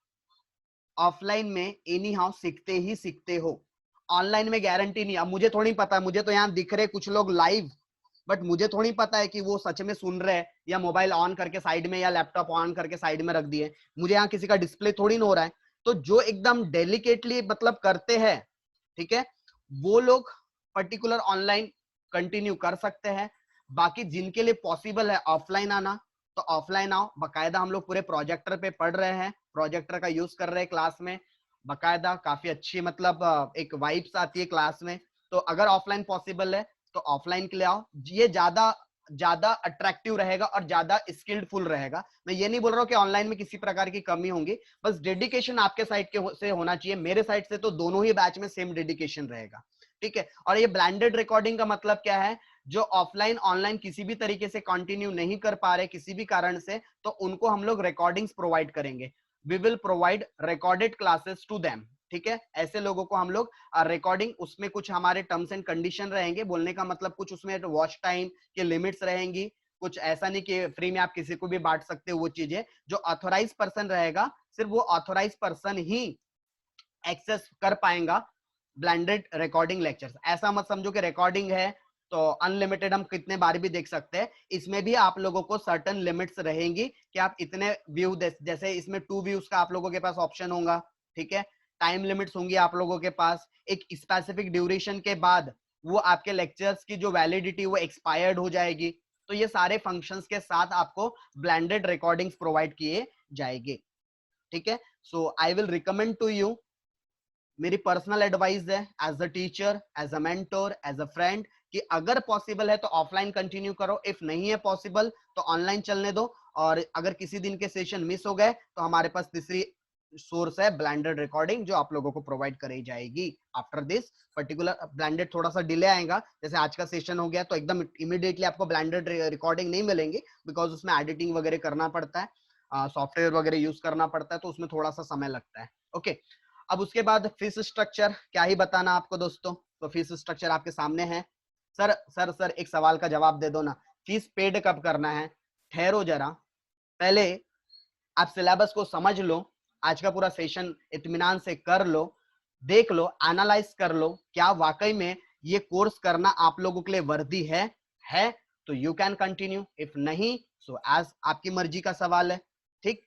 ऑफलाइन में एनी हाउ सीखते ही सीखते हो, ऑनलाइन में गारंटी नहीं। अब मुझे थोड़ी पता है, मुझे तो यहाँ दिख रहे कुछ लोग लाइव, बट मुझे थोड़ी पता है कि वो सच में सुन रहे हैं या मोबाइल ऑन करके साइड में या लैपटॉप ऑन करके साइड में रख दिए। मुझे यहाँ किसी का डिस्प्ले थोड़ी ना हो रहा है। तो जो एकदम डेलिकेटली मतलब करते हैं, ठीक है, वो लोग पर्टिकुलर ऑनलाइन कंटिन्यू कर सकते हैं। बाकी जिनके लिए पॉसिबल है ऑफलाइन आना, तो ऑफलाइन आओ। बकायदा हम लोग पूरे प्रोजेक्टर पे पढ़ रहे हैं, प्रोजेक्टर का यूज कर रहे हैं क्लास में, बकायदा काफी अच्छी मतलब एक वाइब्स आती है क्लास में। तो अगर ऑफलाइन पॉसिबल है तो ऑफलाइन के लिए आओ, ये ज्यादा ज्यादा अट्रैक्टिव रहेगा और ज्यादा स्किल्डफुल रहेगा। मैं ये नहीं बोल रहा हूँ कि ऑनलाइन में किसी प्रकार की कमी होंगी, बस डेडिकेशन आपके साइड के से होना चाहिए। मेरे साइड से तो दोनों ही बैच में सेम डेडिकेशन रहेगा, ठीक है। और ये ब्लेंडेड रिकॉर्डिंग का मतलब क्या है, जो ऑफलाइन ऑनलाइन किसी भी तरीके से कंटिन्यू नहीं कर पा रहे किसी भी कारण से, तो उनको हम लोग रिकॉर्डिंग्स प्रोवाइड करेंगे। We will provide recorded classes to them, ठीक है। ऐसे लोगों को हम लोग रिकॉर्डिंग, उसमें कुछ हमारे टर्म्स एंड कंडीशन रहेंगे, बोलने का मतलब कुछ उसमें वॉच टाइम के लिमिट्स रहेंगी। कुछ ऐसा नहीं कि फ्री में आप किसी को भी बांट सकते हो, वो चीजें जो ऑथोराइज पर्सन रहेगा, सिर्फ वो ऑथोराइज पर्सन ही एक्सेस कर पाएगा ब्लेंडेड रिकॉर्डिंग लेक्चर्स। ऐसा मत समझो कि रिकॉर्डिंग है तो अनलिमिटेड हम कितने बार भी देख सकते हैं। इसमें भी आप लोगों को सर्टेन लिमिट्स रहेंगी कि आप इतने व्यू, जैसे इसमें 2 व्यूज का आप लोगों के पास ऑप्शन होगा, ठीक है। टाइम लिमिट्स होंगी आप लोगों के पास, एक स्पेसिफिक ड्यूरेशन के बाद वो आपके लेक्चर्स की जो वैलिडिटी वो एक्सपायर्ड हो जाएगी। तो ये सारे फंक्शंस के साथ आपको ब्लेंडेड रिकॉर्डिंग्स प्रोवाइड किए जाएंगे, ठीक है। So I will recommend to you, मेरी पर्सनल एडवाइस है as a teacher, as a mentor, as a friend, कि अगर पॉसिबल है तो ऑफलाइन कंटिन्यू करो, इफ नहीं है पॉसिबल तो ऑनलाइन चलने दो। और अगर किसी दिन के सेशन मिस हो गए तो हमारे पास तीसरी सोर्स है ब्लेंडेड रिकॉर्डिंग, जो आप लोगों को प्रोवाइड करी जाएगी आफ्टर दिस पर्टिकुलर। ब्लेंडेड थोड़ा सा डिले आएगा, जैसे आज का सेशन हो गया तो एकदम इमीडिएटली आपको ब्लेंडेड रिकॉर्डिंग नहीं मिलेंगे, बिकॉज उसमें एडिटिंग वगैरह करना पड़ता है, सॉफ्टवेयर वगैरह यूज करना पड़ता है, तो उसमें थोड़ा सा समय लगता है, ओके। अब उसके बाद फीस स्ट्रक्चर क्या ही बताना आपको दोस्तों, तो फीस स्ट्रक्चर आपके सामने है। सर एक सवाल का जवाब दे दो ना, फीस पेड कब करना है? ठहरो जरा, पहले आप सिलेबस को समझ लो, आज का पूरा सेशन इत्मीनान से कर लो, देख लो, एनालाइज कर लो, क्या वाकई में ये कोर्स करना आप लोगों के लिए वर्दी है तो यू कैन कंटिन्यू, इफ नहीं सो एज आपकी मर्जी का सवाल है, ठीक,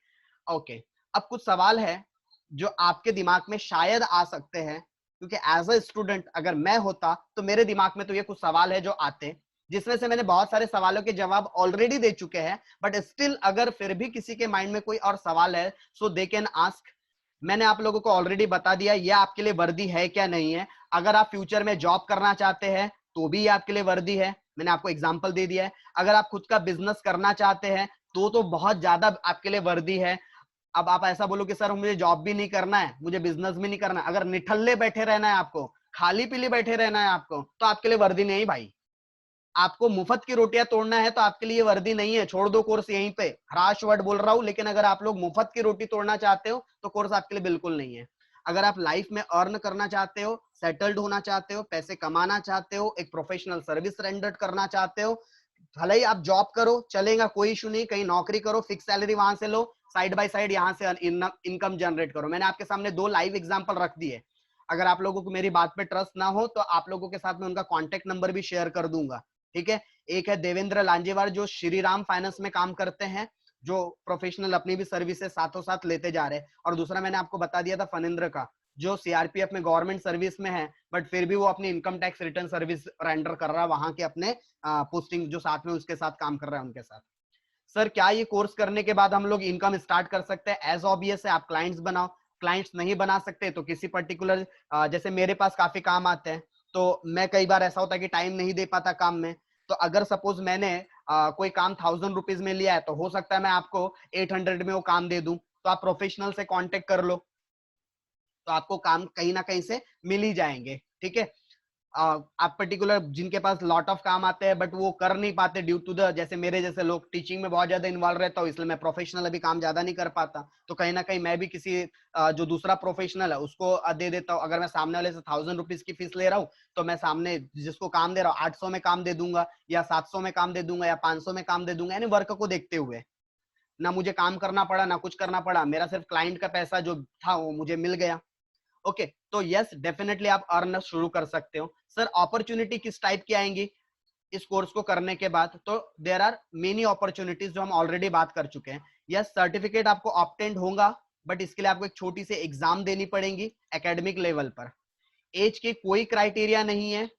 ओके। अब कुछ सवाल है जो आपके दिमाग में शायद आ सकते हैं, क्योंकि एज अ स्टूडेंट अगर मैं होता तो मेरे दिमाग में तो ये कुछ सवाल है जो आते, जिसमें से मैंने बहुत सारे सवालों के जवाब ऑलरेडी दे चुके हैं, बट स्टिल अगर फिर भी किसी के माइंड में कोई और सवाल है सो दे कैन आस्क। मैंने आप लोगों को ऑलरेडी बता दिया ये आपके लिए वर्दी है क्या नहीं है। अगर आप फ्यूचर में जॉब करना चाहते हैं तो भी ये आपके लिए वर्दी है, मैंने आपको एग्जांपल दे दिया है। अगर आप खुद का बिजनेस करना चाहते हैं तो बहुत ज्यादा आपके लिए वर्दी है। अब आप ऐसा बोलो कि सर मुझे जॉब भी नहीं करना है, मुझे बिजनेस भी नहीं करना है, अगर निठल्ले बैठे रहना है आपको, खाली पीली बैठे रहना है आपको, तो आपके लिए वर्दी नहीं भाई। आपको मुफ्त की रोटियां तोड़ना है तो आपके लिए वर्दी नहीं है, छोड़ दो कोर्स यहीं पे। हराश वर्ड बोल रहा हूं, लेकिन अगर आप लोग मुफ्त की रोटी तोड़ना चाहते हो तो कोर्स आपके लिए बिल्कुल नहीं है। अगर आप लाइफ में अर्न करना चाहते हो, सेटल्ड होना चाहते हो, पैसे कमाना चाहते हो, एक प्रोफेशनल सर्विस रेंडर करना चाहते हो, भले ही आप जॉब करो चलेगा, कोई इशू नहीं, कहीं नौकरी करो, फिक्स सैलरी वहां से लो, साइड बाय साइड यहाँ से इनकम जनरेट करो। मैंने आपके सामने 2 लाइव एग्जांपल रख दिए। अगर आप लोगों को मेरी बात पे ट्रस्ट ना हो तो आप लोगों के साथ में उनका कॉन्टेक्ट नंबर भी शेयर कर दूंगा, ठीक है। एक है देवेंद्र लांजेवार जो श्री राम फाइनेंस में काम करते हैं, जो प्रोफेशनल अपनी भी सर्विसेज साथों साथ लेते जा रहे हैं। और दूसरा मैंने आपको बता दिया था फनिंद्र का, जो सीआरपीएफ में गवर्नमेंट सर्विस में है, बट फिर भी वो अपनी income tax return service render कर रहा है वहां के अपने पोस्टिंग जो साथ में उसके साथ काम कर रहा है उनके साथ। सर क्या ये कोर्स करने के बाद हम लोग इनकम स्टार्ट कर सकते हैं? एज ऑब्वियस है, आप क्लाइंट्स बनाओ। क्लाइंट्स नहीं बना सकते तो किसी पर्टिकुलर, जैसे मेरे पास काफी काम आते हैं, तो मैं कई बार ऐसा होता है कि टाइम नहीं दे पाता काम में, तो अगर सपोज मैंने कोई काम 1000 रुपीज में लिया है तो हो सकता है मैं आपको 800 में वो काम दे दूं, तो आप प्रोफेशनल से कांटेक्ट कर लो, तो आपको काम कहीं ना कहीं से मिल ही जाएंगे, ठीक है। आप पर्टिकुलर जिनके पास लॉट ऑफ काम आते हैं बट वो कर नहीं पाते ड्यू टू द, जैसे मेरे जैसे लोग टीचिंग में बहुत ज्यादा इन्वॉल्व रहता हूँ, इसलिए मैं प्रोफेशनल अभी काम ज्यादा नहीं कर पाता, तो कहीं ना कहीं मैं भी किसी जो दूसरा प्रोफेशनल है उसको दे देता हूँ। अगर मैं सामने वाले से 1000 रुपीज की फीस ले रहा हूँ तो मैं सामने जिसको काम दे रहा हूँ 800 में काम दे दूंगा, या 700 में काम दे दूंगा, या 500 में काम दे दूंगा, यानी वर्क को देखते हुए। ना मुझे काम करना पड़ा ना कुछ करना पड़ा, मेरा सिर्फ क्लाइंट का पैसा जो था वो मुझे मिल गया। ओके, तो यस डेफिनेटली आप अर्न शुरू कर सकते हो। सर अपॉर्चुनिटी किस टाइप की आएंगी इस कोर्स को करने के बाद? तो देयर आर मेनी अपॉर्चुनिटीज जो हम ऑलरेडी बात कर चुके हैं। यस, सर्टिफिकेट आपको ऑब्टेन्ड होगा, बट इसके लिए आपको एक छोटी सी एग्जाम देनी पड़ेगी एकेडमिक लेवल पर। एज की कोई क्राइटेरिया नहीं है।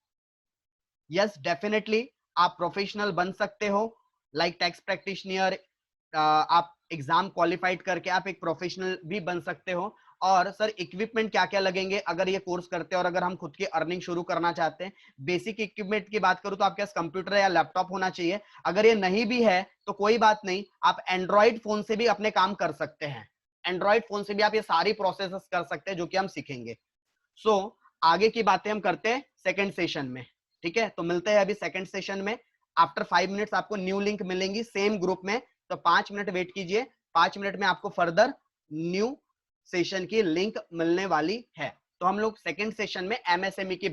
यस डेफिनेटली आप प्रोफेशनल बन सकते हो, लाइक टैक्स प्रैक्टिशनर, आप एग्जाम क्वालिफाइड करके आप एक प्रोफेशनल भी बन सकते हो। और सर इक्विपमेंट क्या क्या लगेंगे अगर ये कोर्स करते हैं और अगर हम खुद की अर्निंग शुरू करना चाहते हैं? बेसिक इक्विपमेंट की बात करूं तो आपके पास कंप्यूटर या लैपटॉप होना चाहिए। अगर ये नहीं भी है तो कोई बात नहीं, आप एंड्रॉइड फोन से भी अपने काम कर सकते हैं। एंड्रॉइड फोन से भी आप ये सारी प्रोसेस कर सकते हैं जो कि हम सीखेंगे। सो आगे की बातें हम करते हैं सेकेंड सेशन में। ठीक है, तो मिलते हैं अभी सेकेंड सेशन में। आफ्टर 5 मिनट्स आपको न्यू लिंक मिलेंगी सेम ग्रुप में, तो 5 मिनट वेट कीजिए। 5 मिनट में आपको फर्दर न्यू सेशन की लिंक मिलने वाली है। तो हम लोग सेकेंड सेशन में एमएसएमई की